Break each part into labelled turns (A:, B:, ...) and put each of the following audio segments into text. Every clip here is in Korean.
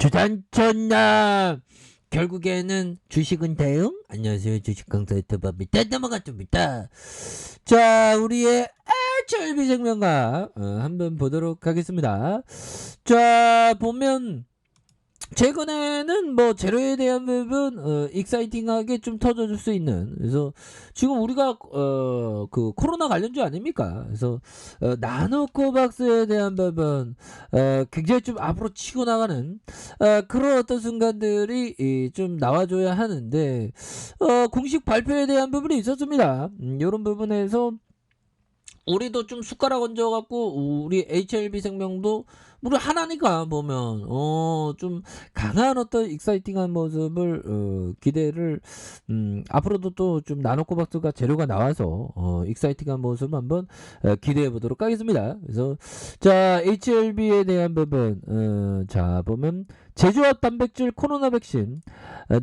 A: 주단천남 결국에는 주식은 대응. 안녕하세요, 주식 강사 유튜버입니다. 넘어갔습니다. 자, 우리의 HLB생명과 한번 보도록 하겠습니다. 자, 보면 최근에는 뭐 재료에 대한 부분 익사이팅하게 좀 터져줄 수 있는, 그래서 지금 우리가 그 코로나 관련주 아닙니까? 그래서 나노코박스에 대한 부분 굉장히 좀 앞으로 치고 나가는 그런 어떤 순간들이 좀 나와줘야 하는데, 공식 발표에 대한 부분이 있었습니다. 이런 부분에서 우리도 좀 숟가락 얹어갖고 우리 HLB생명도 우리 하나니까 보면 좀 강한 어떤 익사이팅한 모습을 기대를 앞으로도 또 좀 나노코박스가 재료가 나와서 익사이팅한 모습 한번 기대해 보도록 하겠습니다. 그래서 자, HLB에 대한 부분 자, 보면 제조합 단백질 코로나 백신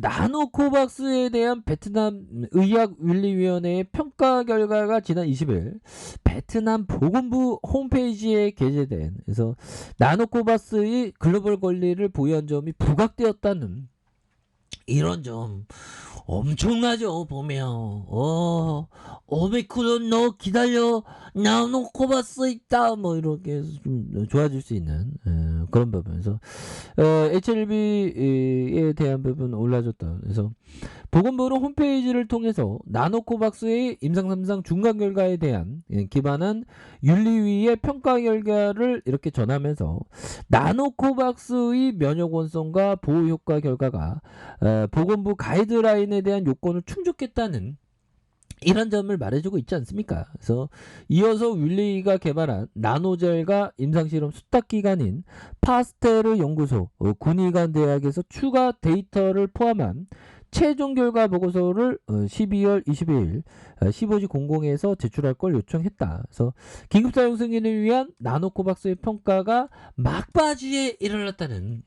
A: 나노코박스에 대한 베트남 의학윤리위원회의 평가 결과가 지난 20일 베트남 보건부 홈페이지에 게재된, 그래서 나노코박스의 글로벌 권리를 보유한 점이 부각되었다는 이런 점 엄청나죠. 보면 오미크론 너 기다려, 나노코박스 있다, 뭐 이렇게 해서 좀 좋아질 수 있는 그런 부분에서 HLB에 대한 부분 올라줬다. 그래서 보건부는 홈페이지를 통해서 나노코박스의 임상 3상 중간 결과에 대한 기반한 윤리위의 평가 결과를 이렇게 전하면서 나노코박스의 면역 원성과 보호 효과 결과가 보건부 가이드라인에 대한 요건을 충족했다는 이런 점을 말해주고 있지 않습니까? 그래서 이어서 윌리가 개발한 나노젤과 임상실험 수탁기관인 파스테르 연구소 군의관 대학에서 추가 데이터를 포함한 최종 결과 보고서를 12월 22일 15시 00에서 제출할 걸 요청했다. 그래서 긴급 사용 승인을 위한 나노코박스의 평가가 막바지에 이르렀다는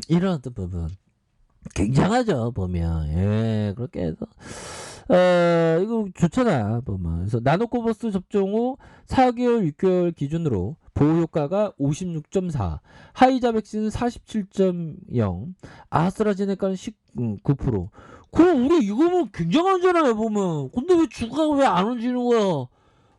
A: 이런 어떤 부분 굉장하죠. 보면 그렇게 해서 이거 좋잖아 보면. 그래서 나노코박스 접종 후 4개월 6개월 기준으로 보호 효과가 56.4, 하이자 백신은 47.0, 아스트라제네카는 19%. 그럼 우리 이거면 굉장하잖아요 보면. 근데 왜 주가가 왜 안 움직이는 거야?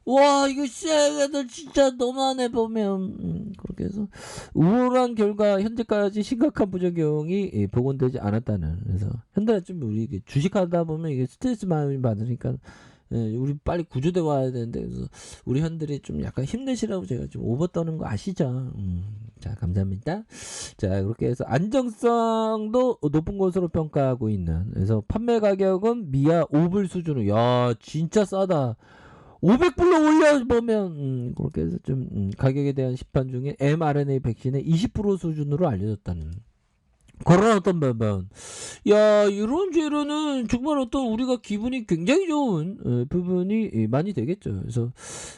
A: 와, 이거 쎄들 진짜 너무하네 보면. 그렇게 해서 우울한 결과 현재까지 심각한 부작용이 복원되지 않았다는. 그래서 현대 좀 우리 주식하다 보면 이게 스트레스 많이 받으니까 우리 빨리 구조돼 와야 되는데, 그래서 우리 현들이 좀 약간 힘내시라고 제가 좀 오버 떠는 거 아시죠? 자, 감사합니다. 자, 그렇게 해서 안정성도 높은 것으로 평가하고 있는, 그래서 판매 가격은 미아 5불 수준으로, 야 진짜 싸다. 500불로 올려보면 그렇게 해서 좀 가격에 대한 시판 중에 mRNA 백신의 20% 수준으로 알려졌다는 그런 어떤 부분. 야, 이런 재료는 정말 어떤 우리가 기분이 굉장히 좋은 부분이 많이 되겠죠. 그래서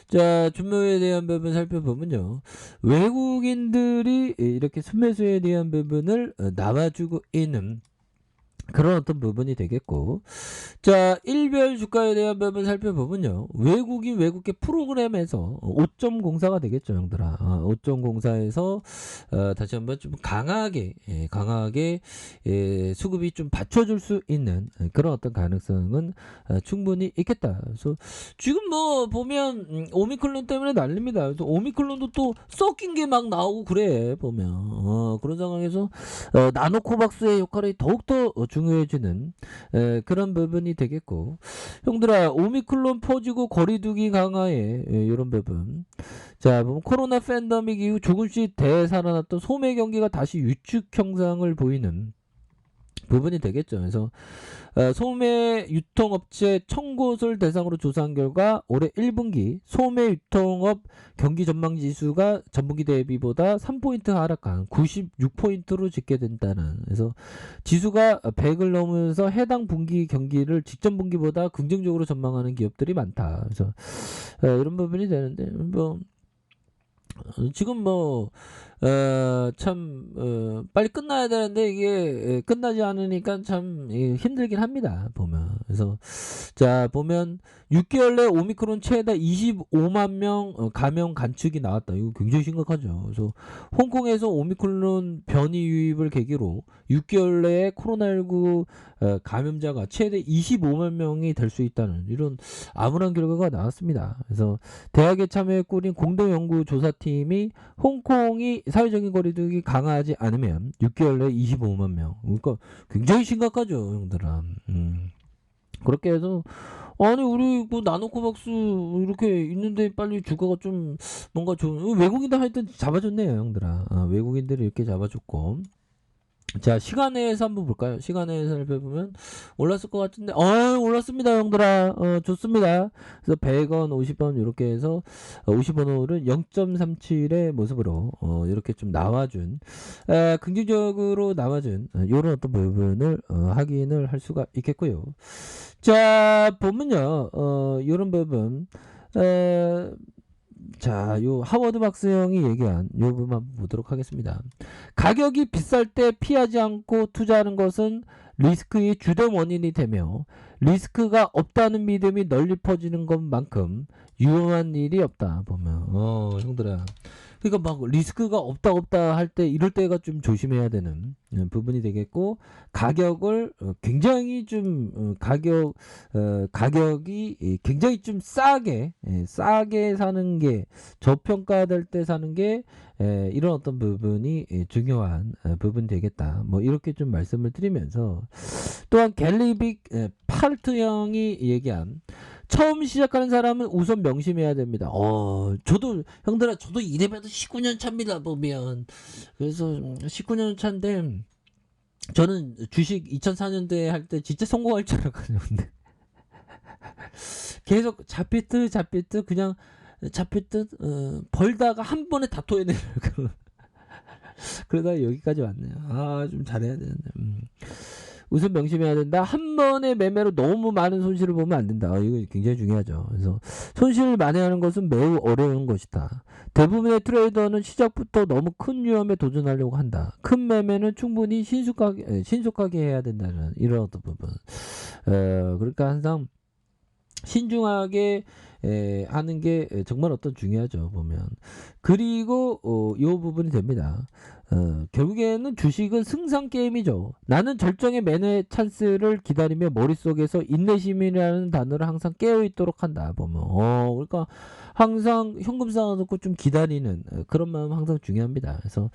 A: 자, 준매에 대한 부분 살펴보면요, 외국인들이 이렇게 순매수에 대한 부분을 나와주고 있는 그런 어떤 부분이 되겠고, 자, 일별 주가에 대한 부분 살펴보면요, 외국인 외국계 프로그램에서 5.04가 되겠죠, 형들아. 5.04에서 다시 한번 좀 강하게 수급이 좀 받쳐줄 수 있는 그런 어떤 가능성은 충분히 있겠다. 그래서 지금 뭐 보면 오미클론 때문에 난립니다. 그래서 오미클론도 또 섞인 게 막 나오고 그래 보면 그런 상황에서 나노코박스의 역할이 더욱더 중요해지는 그런 부분이 되겠고, 형들아, 오미클론 퍼지고 거리두기 강화에 이런 부분. 자, 보면 코로나 팬데믹 이후 조금씩 되살아났던 소매 경기가 다시 유축 형상을 보이는 부분이 되겠죠. 그래서 소매 유통업체 1000곳을 대상으로 조사한 결과 올해 1분기 소매 유통업 경기 전망 지수가 전분기 대비보다 3포인트 하락한 96포인트로 집계된다는, 그래서 지수가 100을 넘으면서 해당 분기 경기를 직전 분기보다 긍정적으로 전망하는 기업들이 많다. 그래서 이런 부분이 되는데, 뭐 지금 뭐 빨리 끝나야 되는데 이게 끝나지 않으니까 참 힘들긴 합니다. 보면. 그래서 자 보면 6개월 내 오미크론 최다 25만 명 감염 관측이 나왔다. 이거 굉장히 심각하죠. 그래서 홍콩에서 오미크론 변이 유입을 계기로 6개월 내에 코로나19 감염자가 최대 25만 명이 될 수 있다는 이런 암울한 결과가 나왔습니다. 그래서 대학에 참여해 꾸린 공동 연구 조사팀이 홍콩이 사회적인 거리두기 강화하지 않으면 6개월 내에 25만 명. 그러니까 굉장히 심각하죠, 형들아. 그렇게 해서 아니 우리 그 나노코박스 이렇게 있는데 빨리 주가가 좀 뭔가 좀 외국인들 하여튼 잡아줬네요, 형들아. 외국인들이 이렇게 잡아줬고. 자 시간에서 한번 볼까요? 시간에서 살펴보면 올랐을 것 같은데 올랐습니다 형들아. 좋습니다. 그래서 100원 50원 이렇게 해서 50원 오른 0.37의 모습으로 이렇게 좀 나와준 긍정적으로 나와준 이런 어떤 부분을 확인을 할 수가 있겠고요. 자 보면요 이런 부분 자, 요 하워드 박스 형이 얘기한 요 부분 한번 보도록 하겠습니다. 가격이 비쌀 때 피하지 않고 투자하는 것은 리스크의 주된 원인이 되며 리스크가 없다는 믿음이 널리 퍼지는 것만큼 위험한 일이 없다. 보면 형들아. 그러니까 막 리스크가 없다 할 때 이럴 때가 좀 조심해야 되는 부분이 되겠고 가격을 굉장히 좀 가격이 굉장히 좀 싸게 사는 게 저평가될 때 사는 게 이런 어떤 부분이 중요한 부분이 되겠다. 뭐 이렇게 좀 말씀을 드리면서 또한 갤리빅 파르트 형이 얘기한 처음 시작하는 사람은 우선 명심해야 됩니다. 저도 형들아 저도 이래봬도 19년 차입니다 보면. 그래서 19년 차인데 저는 주식 2004년도에 할 때 진짜 성공할 줄 알았거든요. 근데 계속 잡히듯 그냥 잡히듯 벌다가 한 번에 다 토해내는 그러다 여기까지 왔네요. 좀 잘해야 되는데. 우선 명심해야 된다. 한 번의 매매로 너무 많은 손실을 보면 안 된다. 이거 굉장히 중요하죠. 그래서 손실을 만회하는 것은 매우 어려운 것이다. 대부분의 트레이더는 시작부터 너무 큰 위험에 도전하려고 한다. 큰 매매는 충분히 신속하게 해야 된다는 이런 어떤 부분. 그러니까 항상 신중하게 하는 게 정말 어떤 중요하죠 보면. 그리고 요 부분이 됩니다. 결국에는 주식은 승산 게임이죠. 나는 절정의 매매 찬스를 기다리며 머릿속에서 인내심이라는 단어를 항상 깨어있도록 한다 보면. 그러니까 항상 현금 쌓아놓고 좀 기다리는 그런 마음 항상 중요합니다. 그래서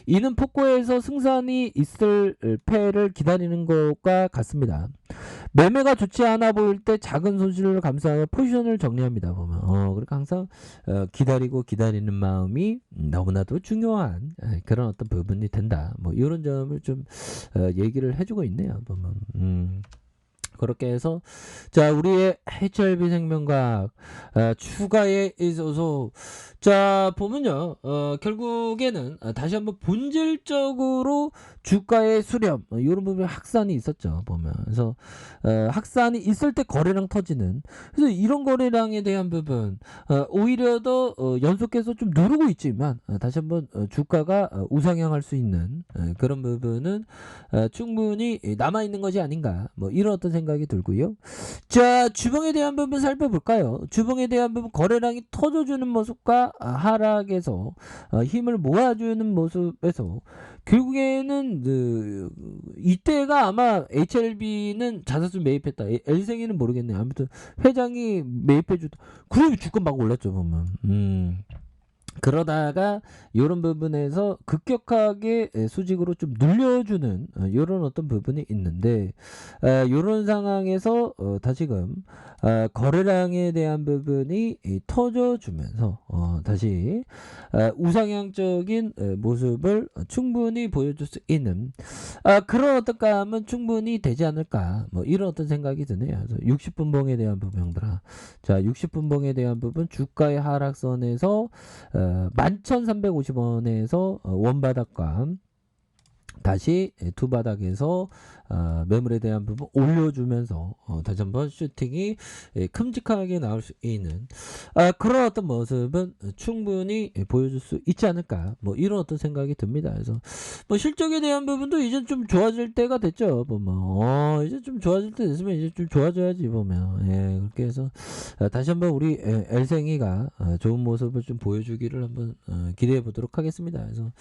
A: 이는 폭고에서 승산이 있을 패를 기다리는 것과 같습니다. 매매가 좋지 않아 보일 때 작은 손실을 감수하며 포지션을 정리합니다 보면. 그러니까 항상 기다리는 마음이 너무나도 중요한 그런 어떤 부분이 된다. 뭐 이런 점을 좀 얘기를 해주고 있네요 보면. 그렇게 해서 자 우리의 HLB 생명과학 추가에 있어서 자 보면요 결국에는 다시 한번 본질적으로 주가의 수렴 이런 부분에 확산이 있었죠 보면. 그래서 확산이 있을 때 거래량 터지는 그래서 이런 거래량에 대한 부분 오히려 더 연속해서 좀 누르고 있지만 다시 한번 주가가 우상향할 수 있는 그런 부분은 충분히 남아있는 것이 아닌가 뭐 이런 어떤 생각이 들고요. 자 주봉에 대한 부분 살펴볼까요? 주봉에 대한 부분 거래량이 터져주는 모습과 하락에서 힘을 모아주는 모습에서 결국에는 이때가 아마 HLB는 자사수 매입했다. L생이는 모르겠네요. 아무튼 회장이 매입해주다. 그럼 주가 막 올랐죠 보면. 그러다가 이런 부분에서 급격하게 수직으로 좀 늘려주는 이런 어떤 부분이 있는데 이런 상황에서 다시금 거래량에 대한 부분이 터져주면서 다시 우상향적인 모습을 충분히 보여줄 수 있는 그런 어떤 감은 충분히 되지 않을까 뭐 이런 어떤 생각이 드네요. 60분봉에 대한 부분 형들아. 자 60분봉에 대한 부분 주가의 하락선에서 11,350원에서 원바닥과 다시 두 바닥에서 매물에 대한 부분 올려주면서 다시 한번 슈팅이 큼직하게 나올 수 있는 그런 어떤 모습은 충분히 보여줄 수 있지 않을까 뭐 이런 어떤 생각이 듭니다. 그래서 뭐 실적에 대한 부분도 이제 좀 좋아질 때가 됐죠. 보면 이제 좀 좋아질 때 됐으면 이제 좀 좋아져야지 보면 그렇게 해서 다시 한번 우리 엘생이가 좋은 모습을 좀 보여주기를 한번 기대해 보도록 하겠습니다. 그래서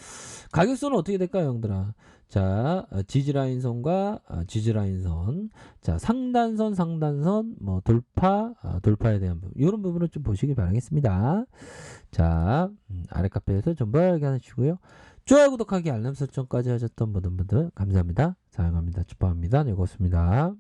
A: 가격선은 어떻게 될까요, 형들아? 자, 지지라인선과 지지라인선, 자, 상단선, 뭐 돌파에 대한 부분, 이런 부분을 좀 보시길 바라겠습니다. 자, 아래 카페에서 좀 발견하시고요. 좋아요, 구독하기, 알람 설정까지 하셨던 모든 분들 감사합니다. 사랑합니다. 축복합니다. 네, 고맙습니다.